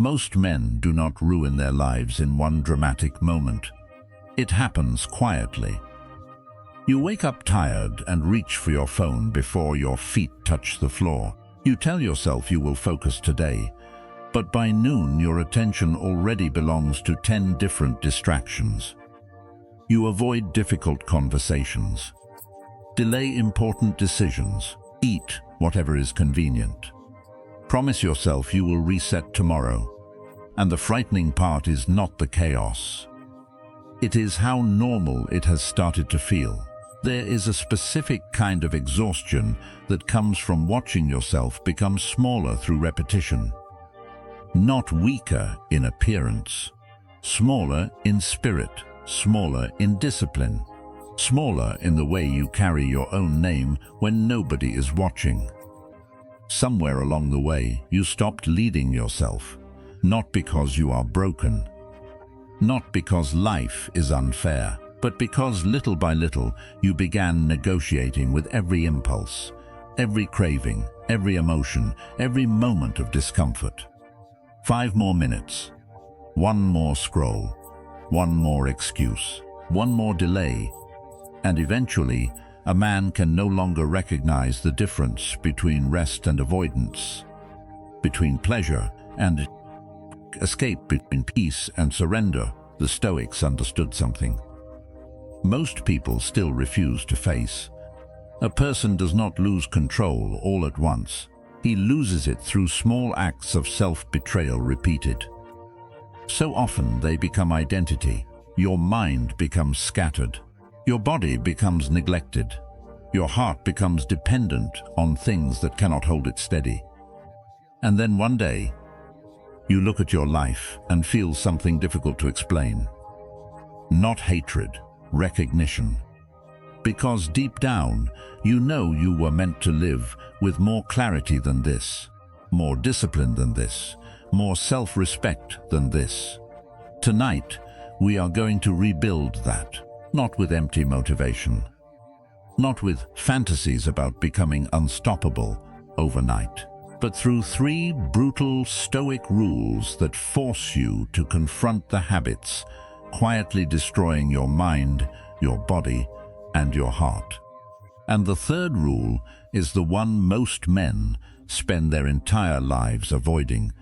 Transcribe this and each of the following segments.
Most men do not ruin their lives in one dramatic moment. It happens quietly. You wake up tired and reach for your phone before your feet touch the floor. You tell yourself you will focus today, but by noon your attention already belongs to 10 different distractions. You avoid difficult conversations, delay important decisions, eat whatever is convenient. Promise yourself you will reset tomorrow. And the frightening part is not the chaos. It is how normal it has started to feel. There is a specific kind of exhaustion that comes from watching yourself become smaller through repetition. Not weaker in appearance, smaller in spirit, smaller in discipline, smaller in the way you carry your own name when nobody is watching. Somewhere along the way, you stopped leading yourself, not because you are broken, not because life is unfair, but because little by little you began negotiating with every impulse, every craving, every emotion, every moment of discomfort. 5 more minutes, one more scroll, one more excuse, one more delay, and eventually a man can no longer recognize the difference between rest and avoidance, between pleasure and escape, between peace and surrender. The Stoics understood something most people still refuse to face. A person does not lose control all at once. He loses it through small acts of self-betrayal repeated. So often they become identity. Your mind becomes scattered. Your body becomes neglected. Your heart becomes dependent on things that cannot hold it steady. And then one day, you look at your life and feel something difficult to explain. Not hatred, recognition. Because deep down, you know you were meant to live with more clarity than this, more discipline than this, more self-respect than this. Tonight, we are going to rebuild that, not with empty motivation, not with fantasies about becoming unstoppable overnight, but through 3 brutal Stoic rules that force you to confront the habits quietly destroying your mind, your body, and your heart. And the third rule is the one most men spend their entire lives avoiding,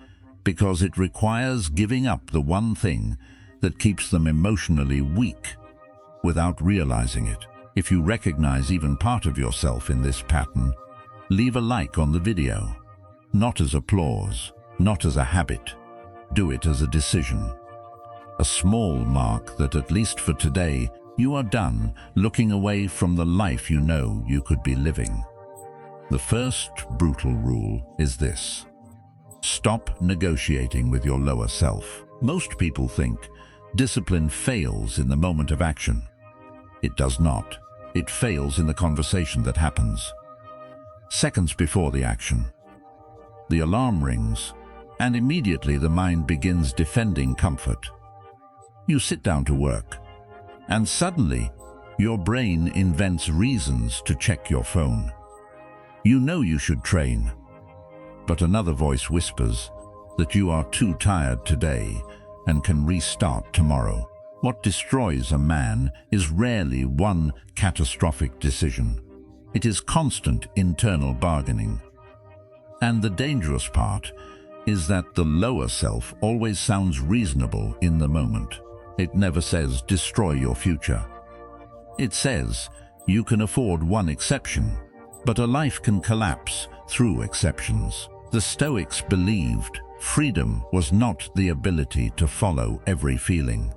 because it requires giving up the one thing that keeps them emotionally weak without realizing it. If you recognize even part of yourself in this pattern, leave a like on the video. Not as applause, not as a habit. Do it as a decision. A small mark that, at least for today, you are done looking away from the life you know you could be living. The first brutal rule is this: stop negotiating with your lower self. Most people think discipline fails in the moment of action. It does not. It fails in the conversation that happens seconds before the action. The alarm rings, and immediately the mind begins defending comfort. You sit down to work, and suddenly your brain invents reasons to check your phone. You know you should train, but another voice whispers that you are too tired today and can restart tomorrow. What destroys a man is rarely one catastrophic decision. It is constant internal bargaining. And the dangerous part is that the lower self always sounds reasonable in the moment. It never says, destroy your future. It says, you can afford one exception, but a life can collapse through exceptions. The Stoics believed freedom was not the ability to follow every feeling.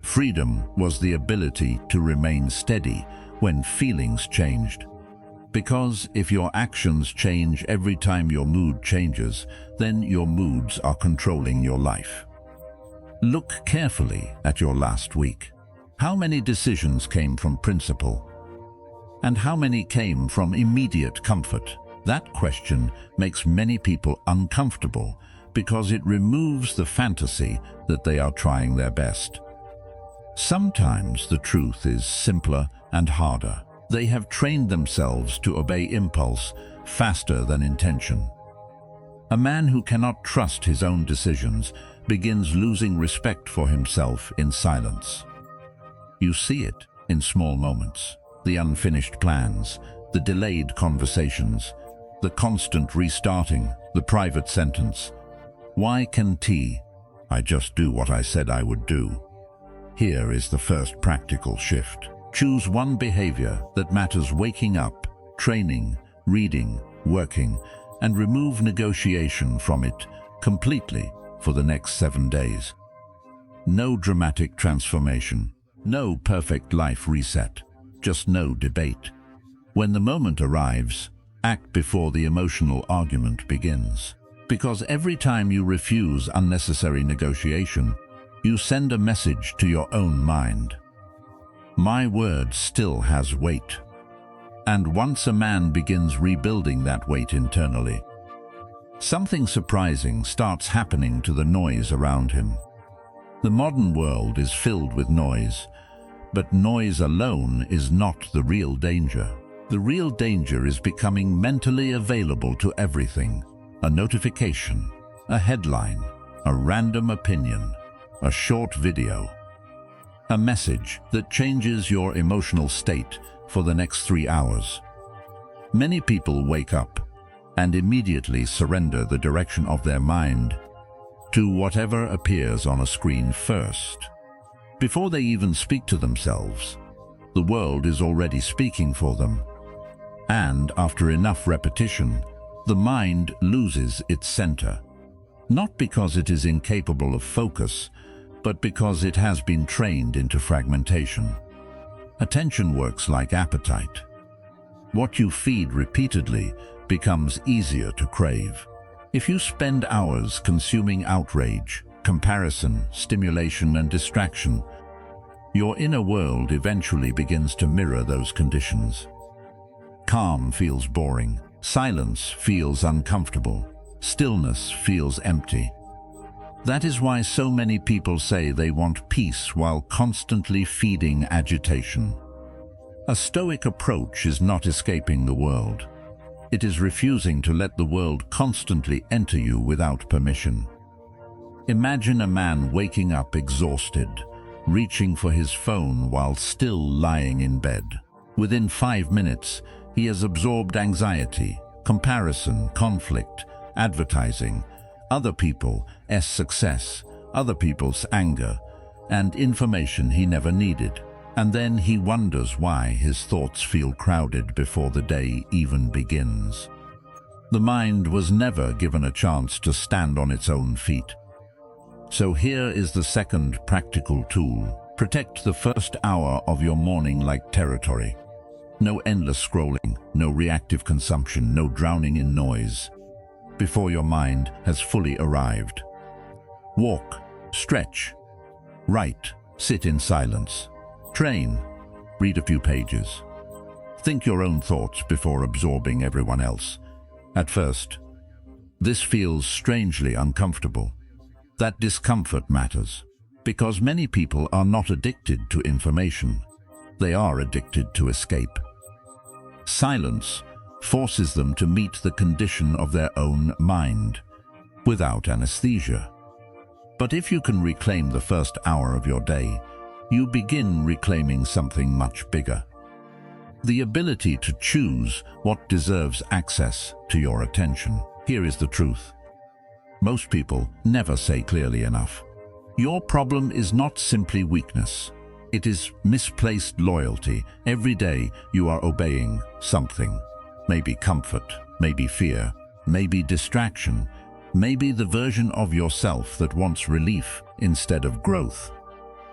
Freedom was the ability to remain steady when feelings changed. Because if your actions change every time your mood changes, then your moods are controlling your life. Look carefully at your last week. How many decisions came from principle? And how many came from immediate comfort? That question makes many people uncomfortable because it removes the fantasy that they are trying their best. Sometimes the truth is simpler and harder. They have trained themselves to obey impulse faster than intention. A man who cannot trust his own decisions begins losing respect for himself in silence. You see it in small moments, the unfinished plans, the delayed conversations, the constant restarting, the private sentence. Why can't I just do what I said I would do? Here is the first practical shift. Choose one behavior that matters: waking up, training, reading, working, and remove negotiation from it completely for the next 7 days. No dramatic transformation, no perfect life reset, just no debate. When the moment arrives, act before the emotional argument begins. Because every time you refuse unnecessary negotiation, you send a message to your own mind. My word still has weight. And once a man begins rebuilding that weight internally, something surprising starts happening to the noise around him. The modern world is filled with noise, but noise alone is not the real danger. The real danger is becoming mentally available to everything: a notification, a headline, a random opinion, a short video, a message that changes your emotional state for the next 3 hours. Many people wake up and immediately surrender the direction of their mind to whatever appears on a screen first. Before they even speak to themselves, the world is already speaking for them. And after enough repetition, the mind loses its center. Not because it is incapable of focus, but because it has been trained into fragmentation. Attention works like appetite. What you feed repeatedly becomes easier to crave. If you spend hours consuming outrage, comparison, stimulation, and distraction, your inner world eventually begins to mirror those conditions. Calm feels boring. Silence feels uncomfortable. Stillness feels empty. That is why so many people say they want peace while constantly feeding agitation. A Stoic approach is not escaping the world. It is refusing to let the world constantly enter you without permission. Imagine a man waking up exhausted, reaching for his phone while still lying in bed. Within 5 minutes, he has absorbed anxiety, comparison, conflict, advertising, other people's success, other people's anger, and information he never needed. And then he wonders why his thoughts feel crowded before the day even begins. The mind was never given a chance to stand on its own feet. So here is the second practical tool. Protect the first hour of your morning like territory. No endless scrolling, no reactive consumption, no drowning in noise before your mind has fully arrived. Walk, stretch, write, sit in silence, train, read a few pages. Think your own thoughts before absorbing everyone else. At first, this feels strangely uncomfortable. That discomfort matters, because many people are not addicted to information. They are addicted to escape. Silence forces them to meet the condition of their own mind, without anesthesia. But if you can reclaim the first hour of your day, you begin reclaiming something much bigger. The ability to choose what deserves access to your attention. Here is the truth. Most people never say clearly enough. Your problem is not simply weakness. It is misplaced loyalty. Every day you are obeying something. Maybe comfort, maybe fear, maybe distraction, maybe the version of yourself that wants relief instead of growth.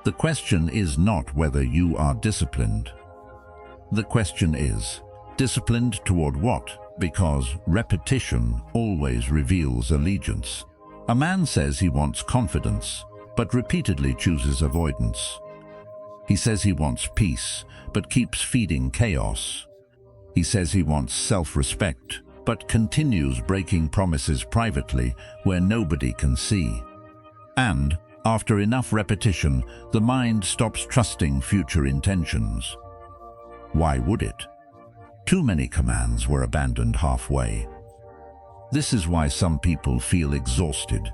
The question is not whether you are disciplined. The question is, disciplined toward what? Because repetition always reveals allegiance. A man says he wants confidence, but repeatedly chooses avoidance. He says he wants peace, but keeps feeding chaos. He says he wants self-respect, but continues breaking promises privately where nobody can see. And, after enough repetition, the mind stops trusting future intentions. Why would it? Too many commands were abandoned halfway. This is why some people feel exhausted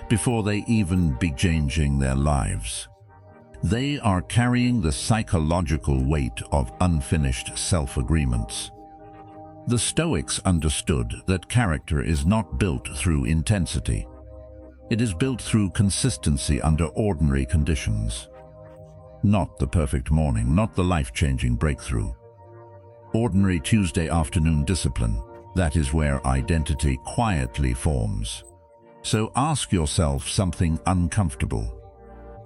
before they even begin changing their lives. They are carrying the psychological weight of unfinished self-agreements. The Stoics understood that character is not built through intensity. It is built through consistency under ordinary conditions. Not the perfect morning, not the life-changing breakthrough. Ordinary Tuesday afternoon discipline, that is where identity quietly forms. So ask yourself something uncomfortable.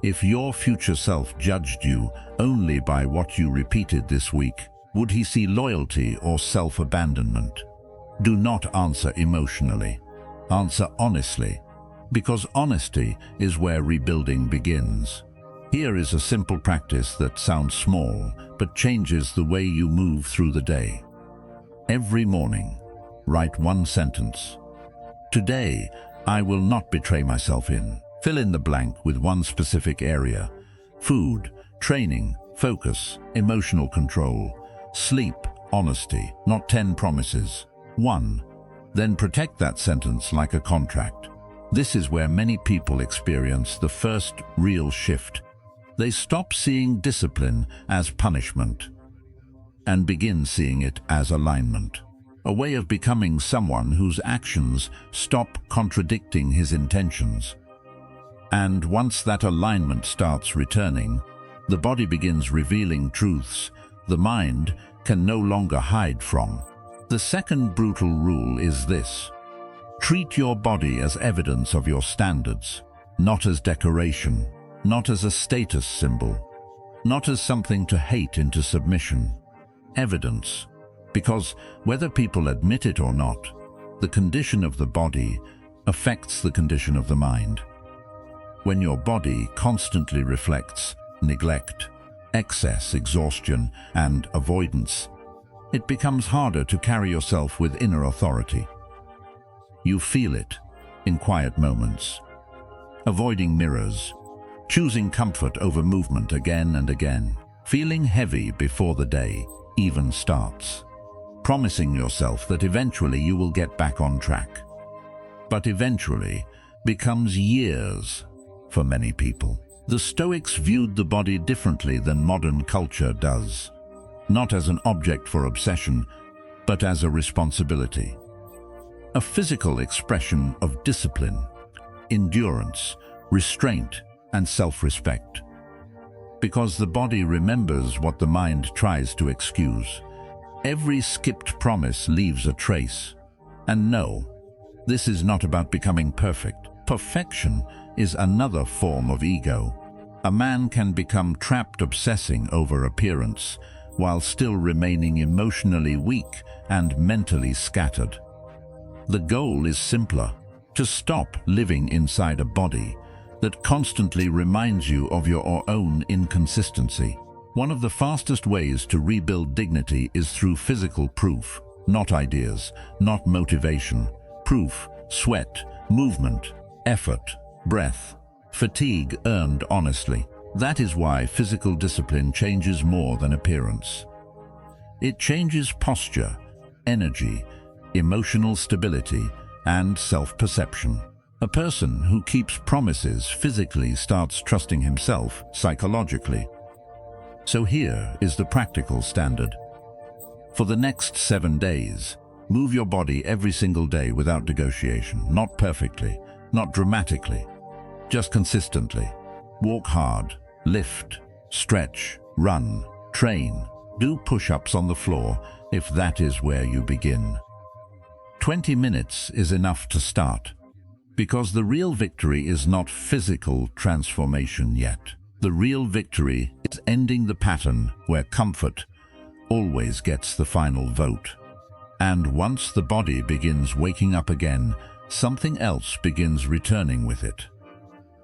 If your future self judged you only by what you repeated this week, would he see loyalty or self-abandonment? Do not answer emotionally. Answer honestly, because honesty is where rebuilding begins. Here is a simple practice that sounds small, but changes the way you move through the day. Every morning, write one sentence. Today, I will not betray myself in. Fill in the blank with one specific area. Food, training, focus, emotional control, sleep, honesty, not 10 promises. 1. Then protect that sentence like a contract. This is where many people experience the first real shift. They stop seeing discipline as punishment and begin seeing it as alignment. A way of becoming someone whose actions stop contradicting his intentions. And once that alignment starts returning, the body begins revealing truths the mind can no longer hide from. The second brutal rule is this: treat your body as evidence of your standards, not as decoration, not as a status symbol, not as something to hate into submission. Evidence, because whether people admit it or not, the condition of the body affects the condition of the mind. When your body constantly reflects neglect, excess, exhaustion, and avoidance, it becomes harder to carry yourself with inner authority. You feel it in quiet moments, avoiding mirrors, choosing comfort over movement again and again, feeling heavy before the day even starts, promising yourself that eventually you will get back on track. But eventually becomes years for many people. The Stoics viewed the body differently than modern culture does, not as an object for obsession, but as a responsibility. A physical expression of discipline, endurance, restraint, and self-respect. Because the body remembers what the mind tries to excuse. Every skipped promise leaves a trace. And no, this is not about becoming perfect. Perfection is another form of ego. A man can become trapped obsessing over appearance while still remaining emotionally weak and mentally scattered. The goal is simpler: to stop living inside a body that constantly reminds you of your own inconsistency. One of the fastest ways to rebuild dignity is through physical proof, not ideas, not motivation. Proof: sweat, movement, effort, breath, fatigue earned honestly. That is why physical discipline changes more than appearance. It changes posture, energy, emotional stability, and self-perception. A person who keeps promises physically starts trusting himself psychologically. So here is the practical standard. For the next 7 days, move your body every single day without negotiation, not perfectly, not dramatically, just consistently. Walk hard, lift, stretch, run, train, do push-ups on the floor if that is where you begin. 20 minutes is enough to start, because the real victory is not physical transformation yet. The real victory is ending the pattern where comfort always gets the final vote. And once the body begins waking up again, something else begins returning with it.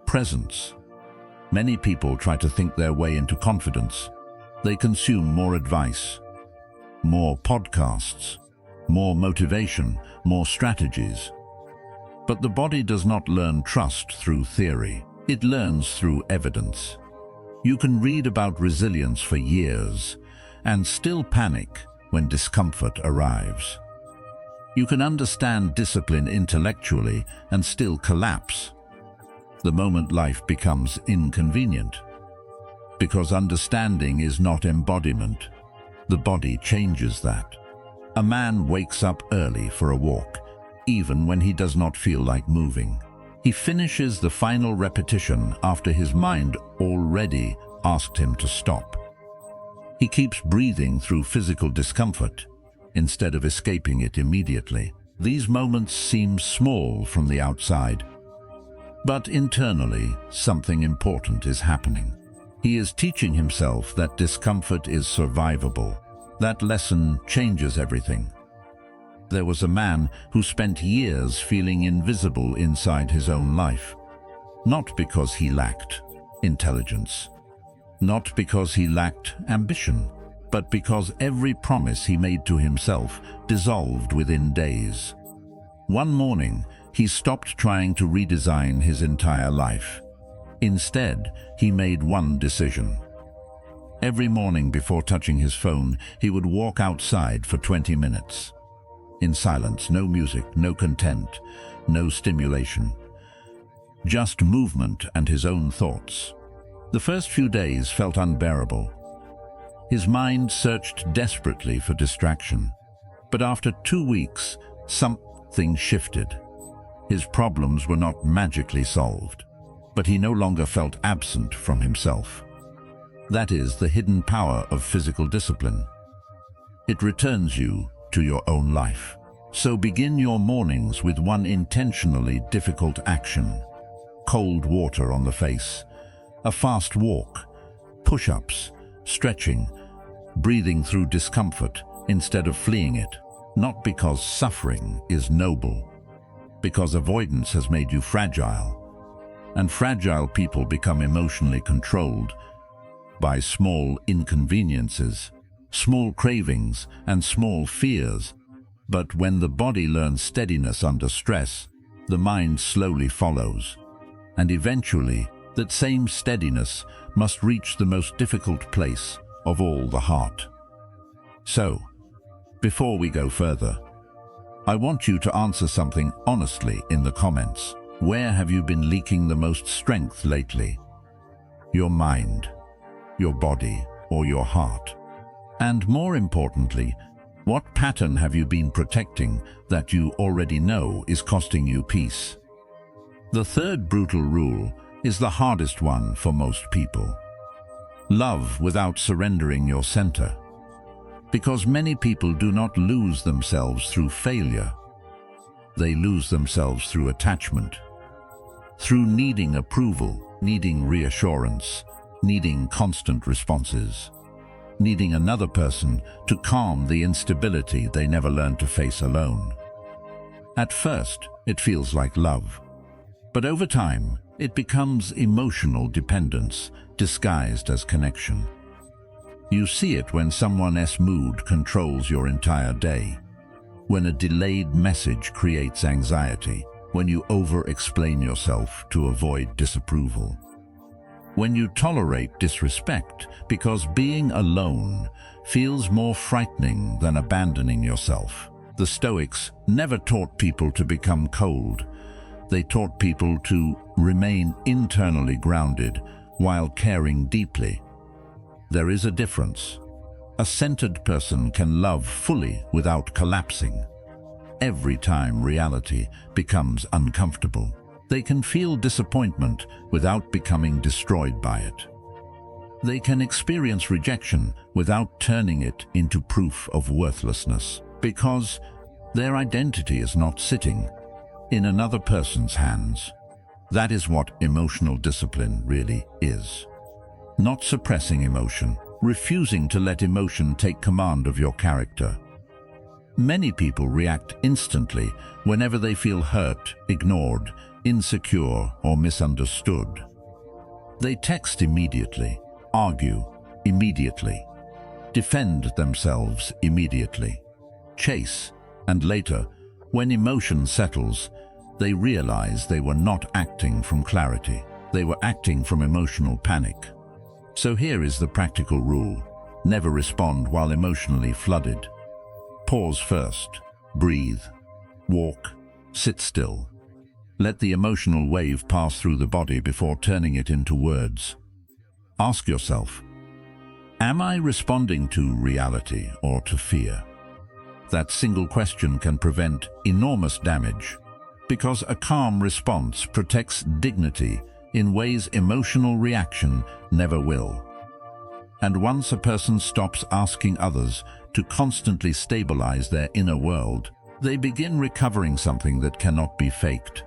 Presence. Many people try to think their way into confidence. They consume more advice, more podcasts, more motivation, more strategies. But the body does not learn trust through theory. It learns through evidence. You can read about resilience for years and still panic when discomfort arrives. You can understand discipline intellectually and still collapse the moment life becomes inconvenient. Because understanding is not embodiment. The body changes that. A man wakes up early for a walk, even when he does not feel like moving. He finishes the final repetition after his mind already asked him to stop. He keeps breathing through physical discomfort instead of escaping it immediately. These moments seem small from the outside, but internally something important is happening. He is teaching himself that discomfort is survivable. That lesson changes everything. There was a man who spent years feeling invisible inside his own life, not because he lacked intelligence, not because he lacked ambition, but because every promise he made to himself dissolved within days. One morning, he stopped trying to redesign his entire life. Instead, he made one decision. Every morning before touching his phone, he would walk outside for 20 minutes. In silence, no music, no content, no stimulation. Just movement and his own thoughts. The first few days felt unbearable. His mind searched desperately for distraction. But after 2 weeks, something shifted. His problems were not magically solved, but he no longer felt absent from himself. That is the hidden power of physical discipline. It returns you to your own life. So begin your mornings with one intentionally difficult action. Cold water on the face, a fast walk, push-ups, stretching, breathing through discomfort instead of fleeing it. Not because suffering is noble, because avoidance has made you fragile. And fragile people become emotionally controlled by small inconveniences, small cravings, and small fears. But when the body learns steadiness under stress, the mind slowly follows. And eventually, that same steadiness must reach the most difficult place of all, the heart. So, before we go further, I want you to answer something honestly in the comments. Where have you been leaking the most strength lately? Your mind, your body, or your heart? And more importantly, what pattern have you been protecting that you already know is costing you peace? The third brutal rule is the hardest one for most people. Love without surrendering your center. Because many people do not lose themselves through failure. They lose themselves through attachment. Through needing approval, needing reassurance, needing constant responses, needing another person to calm the instability they never learned to face alone. At first, it feels like love. But over time, it becomes emotional dependence disguised as connection. You see it when someone's mood controls your entire day, when a delayed message creates anxiety, when you over-explain yourself to avoid disapproval, when you tolerate disrespect because being alone feels more frightening than abandoning yourself. The Stoics never taught people to become cold. They taught people to remain internally grounded while caring deeply. There is a difference. A centered person can love fully without collapsing. Every time reality becomes uncomfortable, they can feel disappointment without becoming destroyed by it. They can experience rejection without turning it into proof of worthlessness, because their identity is not sitting in another person's hands. That is what emotional discipline really is. Not suppressing emotion, refusing to let emotion take command of your character. Many people react instantly whenever they feel hurt, ignored, insecure, or misunderstood. They text immediately, argue immediately, defend themselves immediately, chase, and later, when emotion settles, they realize they were not acting from clarity. They were acting from emotional panic. So here is the practical rule. Never respond while emotionally flooded. Pause first. Breathe. Walk, sit still. Let the emotional wave pass through the body before turning it into words. Ask yourself, am I responding to reality or to fear? That single question can prevent enormous damage, because a calm response protects dignity in ways emotional reaction never will. And once a person stops asking others to constantly stabilize their inner world, they begin recovering something that cannot be faked: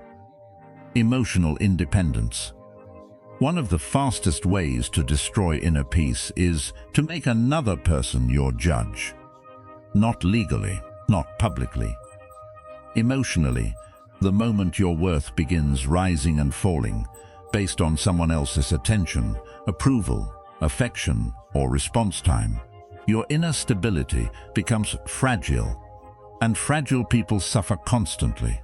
emotional independence. One of the fastest ways to destroy inner peace is to make another person your judge. Not legally, not publicly. Emotionally, the moment your worth begins rising and falling based on someone else's attention, approval, affection, or response time, your inner stability becomes fragile, and fragile people suffer constantly.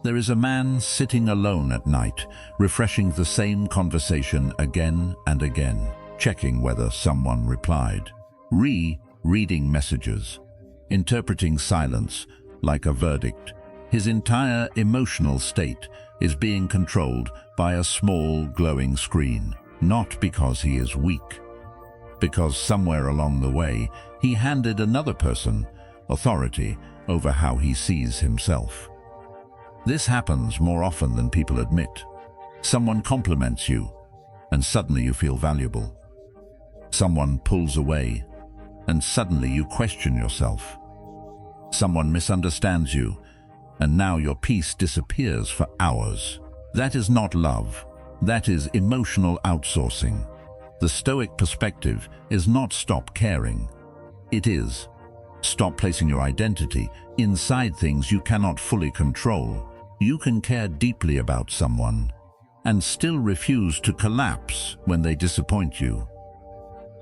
There is a man sitting alone at night, refreshing the same conversation again and again, checking whether someone replied, reading messages, interpreting silence like a verdict. His entire emotional state is being controlled by a small glowing screen, not because he is weak, because somewhere along the way he handed another person authority over how he sees himself. This happens more often than people admit. Someone compliments you, and suddenly you feel valuable. Someone pulls away, and suddenly you question yourself. Someone misunderstands you, and now your peace disappears for hours. That is not love. That is emotional outsourcing. The Stoic perspective is not stop caring. It is stop placing your identity inside things you cannot fully control. You can care deeply about someone and still refuse to collapse when they disappoint you.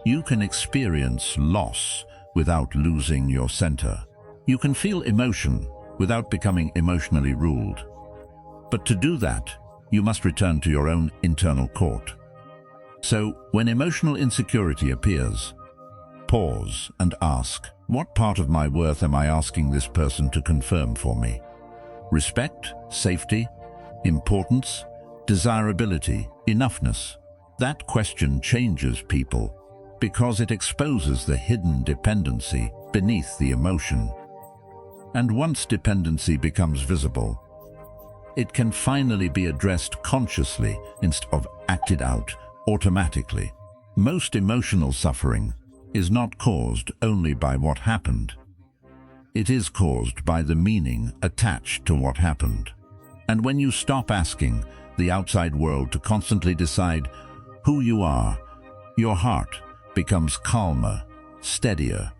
You can experience loss without losing your center. You can feel emotion without becoming emotionally ruled. But to do that, you must return to your own internal court. So, when emotional insecurity appears, pause and ask, what part of my worth am I asking this person to confirm for me? Respect, safety, importance, desirability, enoughness. That question changes people because it exposes the hidden dependency beneath the emotion. And once dependency becomes visible, it can finally be addressed consciously instead of acted out automatically. Most emotional suffering is not caused only by what happened. It is caused by the meaning attached to what happened. And when you stop asking the outside world to constantly decide who you are, your heart becomes calmer, steadier,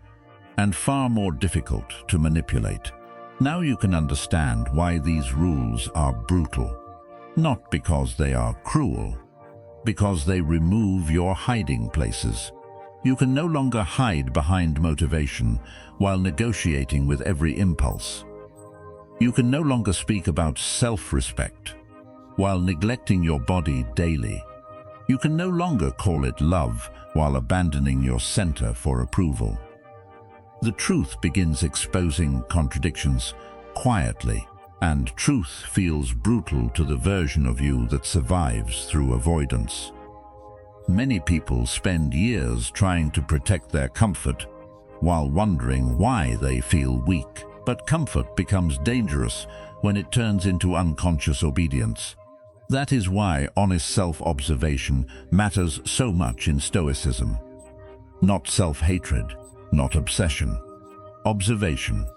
and far more difficult to manipulate. Now you can understand why these rules are brutal. Not because they are cruel, because they remove your hiding places. You can no longer hide behind motivation while negotiating with every impulse. You can no longer speak about self-respect while neglecting your body daily. You can no longer call it love while abandoning your center for approval. The truth begins exposing contradictions quietly, and truth feels brutal to the version of you that survives through avoidance. Many people spend years trying to protect their comfort while wondering why they feel weak. But comfort becomes dangerous when it turns into unconscious obedience. That is why honest self-observation matters so much in Stoicism. Not self-hatred, not obsession. Observation.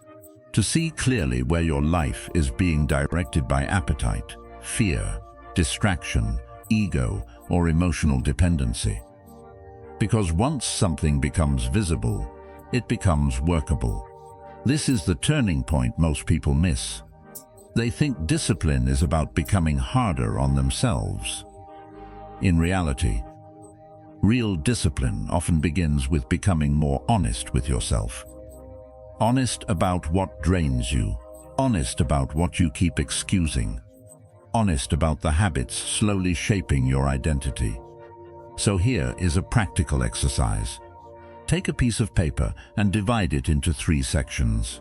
To see clearly where your life is being directed by appetite, fear, distraction, ego, or emotional dependency. Because once something becomes visible, it becomes workable. This is the turning point most people miss. They think discipline is about becoming harder on themselves. In reality, real discipline often begins with becoming more honest with yourself. Honest about what drains you. Honest about what you keep excusing. Honest about the habits slowly shaping your identity. So here is a practical exercise. Take a piece of paper and divide it into 3 sections.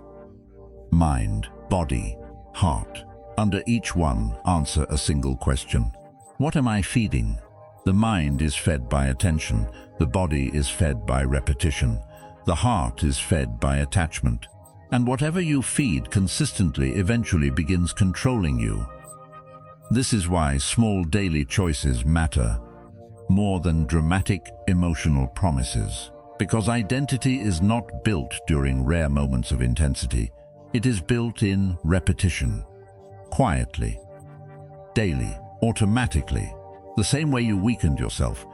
Mind, body, heart. Under each one, answer a single question. What am I feeding? The mind is fed by attention. The body is fed by repetition. The heart is fed by attachment. And whatever you feed consistently eventually begins controlling you. This is why small daily choices matter more than dramatic emotional promises. Because identity is not built during rare moments of intensity. It is built in repetition. Quietly, daily, automatically. The same way you weakened yourself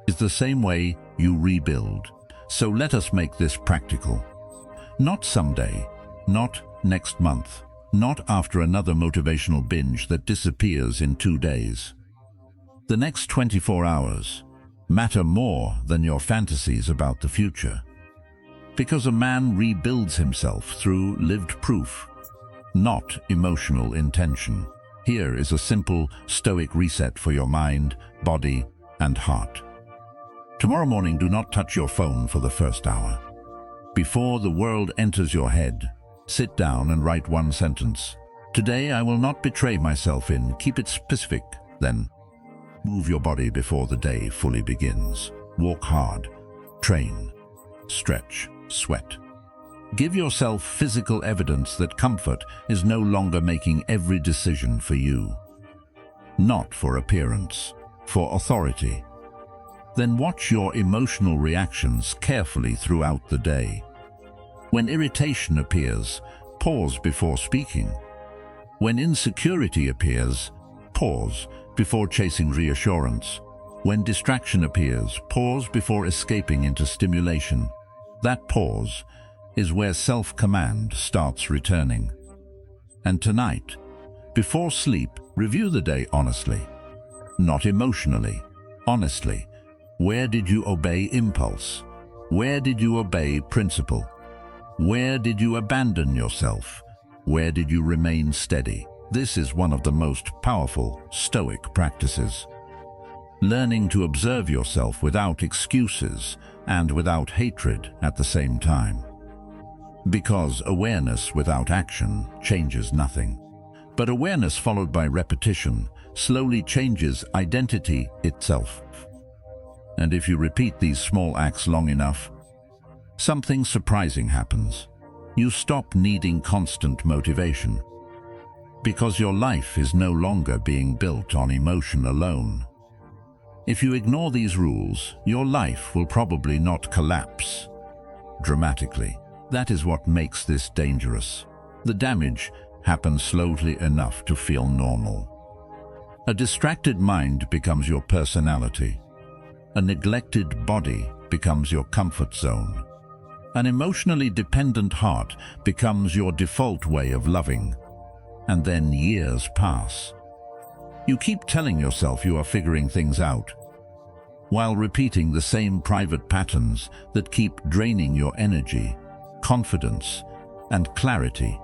is the same way you rebuild. So let us make this practical. Not someday, not next month, not after another motivational binge that disappears in 2 days. The next 24 hours matter more than your fantasies about the future. Because a man rebuilds himself through lived proof, not emotional intention. Here is a simple Stoic reset for your mind, body, and heart. Tomorrow morning, do not touch your phone for the first hour. Before the world enters your head, sit down and write one sentence. Today I will not betray myself in. Keep it specific, then. Move your body before the day fully begins. Walk hard, train, stretch, sweat. Give yourself physical evidence that comfort is no longer making every decision for you. Not for appearance, for authority. Then watch your emotional reactions carefully throughout the day. When irritation appears, pause before speaking. When insecurity appears, pause before chasing reassurance. When distraction appears, pause before escaping into stimulation. That pause is where self-command starts returning. And tonight, before sleep, review the day honestly. Not emotionally, honestly. Where did you obey impulse? Where did you obey principle? Where did you abandon yourself? Where did you remain steady? This is one of the most powerful Stoic practices. Learning to observe yourself without excuses and without hatred at the same time. Because awareness without action changes nothing. But awareness followed by repetition slowly changes identity itself. And if you repeat these small acts long enough, something surprising happens. You stop needing constant motivation. Because your life is no longer being built on emotion alone. If you ignore these rules, your life will probably not collapse dramatically. That is what makes this dangerous. The damage happens slowly enough to feel normal. A distracted mind becomes your personality. A neglected body becomes your comfort zone. An emotionally dependent heart becomes your default way of loving. And then years pass. You keep telling yourself you are figuring things out, while repeating the same private patterns that keep draining your energy, confidence, and clarity.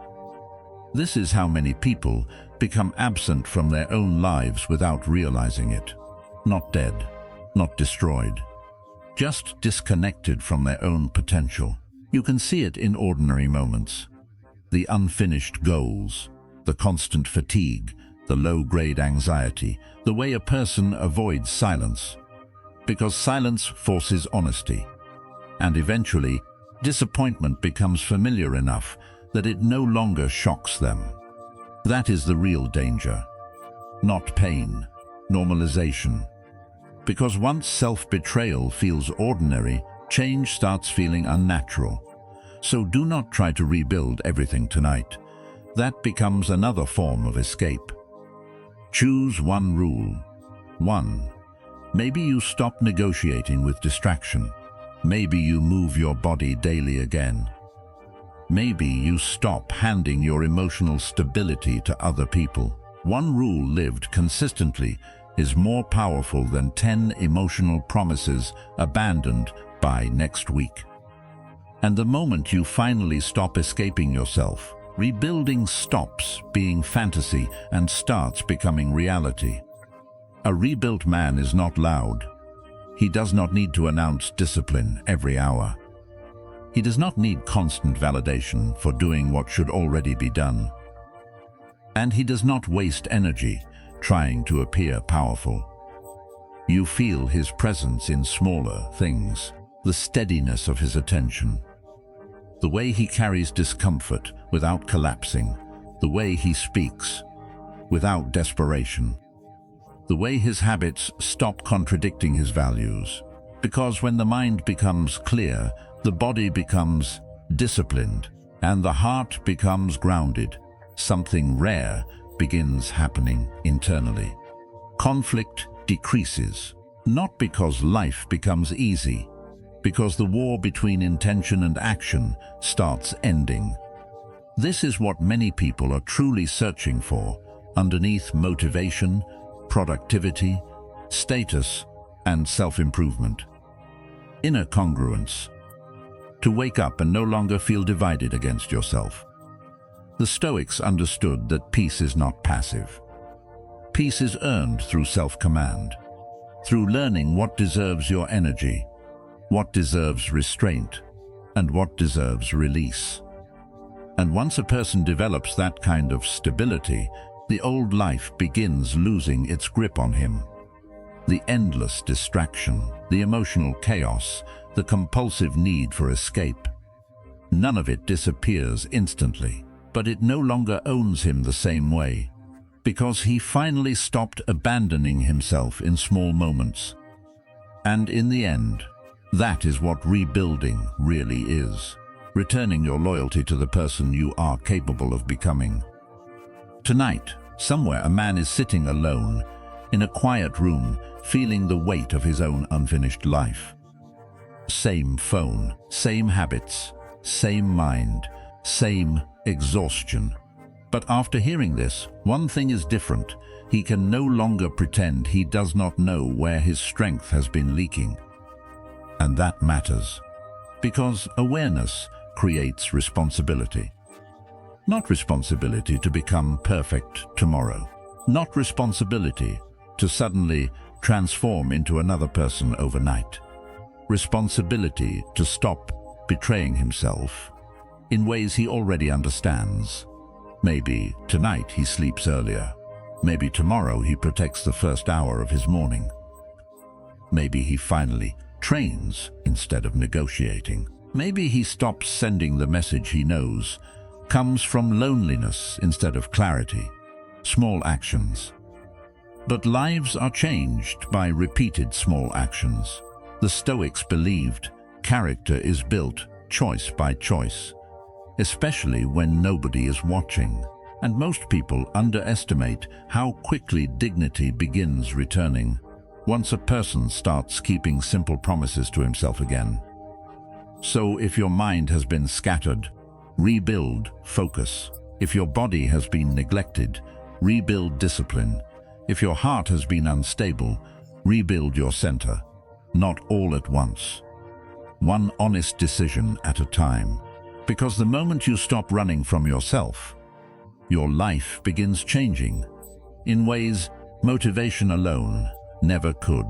This is how many people become absent from their own lives without realizing it. Not dead, not destroyed, just disconnected from their own potential. You can see it in ordinary moments. The unfinished goals, the constant fatigue, the low-grade anxiety, the way a person avoids silence. Because silence forces honesty. And eventually, disappointment becomes familiar enough that it no longer shocks them. That is the real danger. Not pain, normalization. Because once self-betrayal feels ordinary, change starts feeling unnatural. So do not try to rebuild everything tonight. That becomes another form of escape. Choose one rule. 1. Maybe you stop negotiating with distraction. Maybe you move your body daily again. Maybe you stop handing your emotional stability to other people. One rule lived consistently is more powerful than 10 emotional promises abandoned by next week. And the moment you finally stop escaping yourself, rebuilding stops being fantasy and starts becoming reality. A rebuilt man is not loud. He does not need to announce discipline every hour. He does not need constant validation for doing what should already be done. And he does not waste energy trying to appear powerful. You feel his presence in smaller things, the steadiness of his attention, the way he carries discomfort without collapsing, the way he speaks without desperation, the way his habits stop contradicting his values. Because when the mind becomes clear, the body becomes disciplined, and the heart becomes grounded. Something rare begins happening internally. Conflict decreases, not because life becomes easy, because the war between intention and action starts ending. This is what many people are truly searching for, underneath motivation, productivity, status, and self-improvement. Inner congruence. To wake up and no longer feel divided against yourself. The Stoics understood that peace is not passive. Peace is earned through self-command, through learning what deserves your energy, what deserves restraint, and what deserves release. And once a person develops that kind of stability, the old life begins losing its grip on him. The endless distraction, the emotional chaos, the compulsive need for escape. None of it disappears instantly, but it no longer owns him the same way, because he finally stopped abandoning himself in small moments. And in the end, that is what rebuilding really is, returning your loyalty to the person you are capable of becoming. Tonight, somewhere a man is sitting alone, in a quiet room, feeling the weight of his own unfinished life. Same phone, same habits, same mind, same exhaustion. But after hearing this, one thing is different. He can no longer pretend he does not know where his strength has been leaking. And that matters, because awareness creates responsibility. Not responsibility to become perfect tomorrow. Not responsibility to suddenly transform into another person overnight. Responsibility to stop betraying himself in ways he already understands. Maybe tonight he sleeps earlier. Maybe tomorrow he protects the first hour of his morning. Maybe he finally trains instead of negotiating. Maybe he stops sending the message he knows comes from loneliness instead of clarity. Small actions. But lives are changed by repeated small actions. The Stoics believed character is built choice by choice, especially when nobody is watching. And most people underestimate how quickly dignity begins returning once a person starts keeping simple promises to himself again. So if your mind has been scattered, rebuild focus. If your body has been neglected, rebuild discipline. If your heart has been unstable, rebuild your center. Not all at once. One honest decision at a time. Because the moment you stop running from yourself, your life begins changing in ways motivation alone never could.